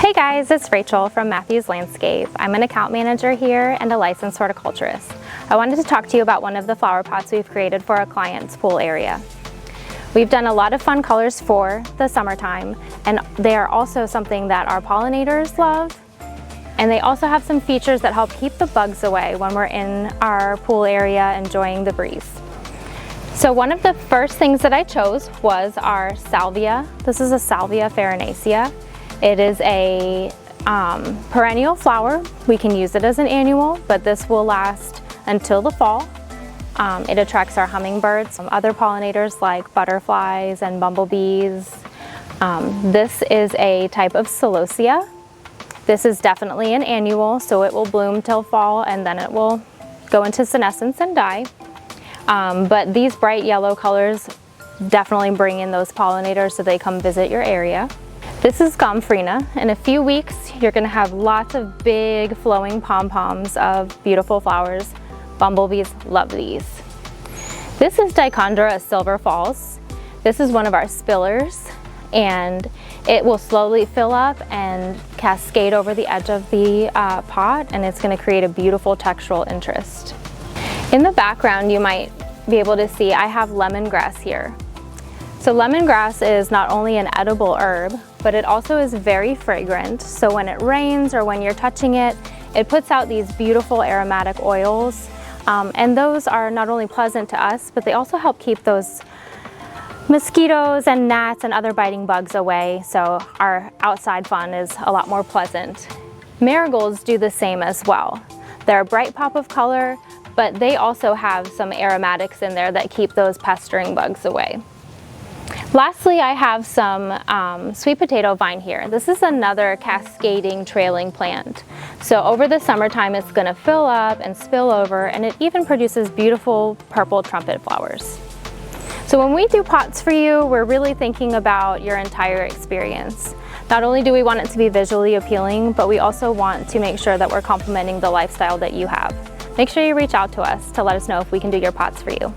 Hey guys, it's Rachel from Matthews Landscape. I'm an account manager here and a licensed horticulturist. I wanted to talk to you about one of the flower pots we've created for our client's pool area. We've done a lot of fun colors for the summertime, and they are also something that our pollinators love. And they also have some features that help keep the bugs away when we're in our pool area enjoying the breeze. So one of the first things that I chose was our salvia. This is a salvia farinacea. It is a perennial flower. We can use it as an annual, but this will last until the fall. It attracts our hummingbirds, some other pollinators like butterflies and bumblebees. This is a type of celosia. This is definitely an annual, so it will bloom till fall and then it will go into senescence and die. But these bright yellow colors definitely bring in those pollinators so they come visit your area. This is gomphrena. In a few weeks, you're gonna have lots of big flowing pom-poms of beautiful flowers. Bumblebees love these. This is dichondra silver falls. This is one of our spillers, and it will slowly fill up and cascade over the edge of the pot, and it's gonna create a beautiful textural interest. In the background, you might be able to see I have lemongrass here. So lemongrass is not only an edible herb, but it also is very fragrant. So when it rains or when you're touching it, it puts out these beautiful aromatic oils. And those are not only pleasant to us, but they also help keep those mosquitoes and gnats and other biting bugs away. So our outside fun is a lot more pleasant. Marigolds do the same as well. They're a bright pop of color, but they also have some aromatics in there that keep those pestering bugs away. Lastly, I have some sweet potato vine here. This is another cascading trailing plant. So over the summertime, it's gonna fill up and spill over, and it even produces beautiful purple trumpet flowers. So when we do pots for you, we're really thinking about your entire experience. Not only do we want it to be visually appealing, but we also want to make sure that we're complementing the lifestyle that you have. Make sure you reach out to us to let us know if we can do your pots for you.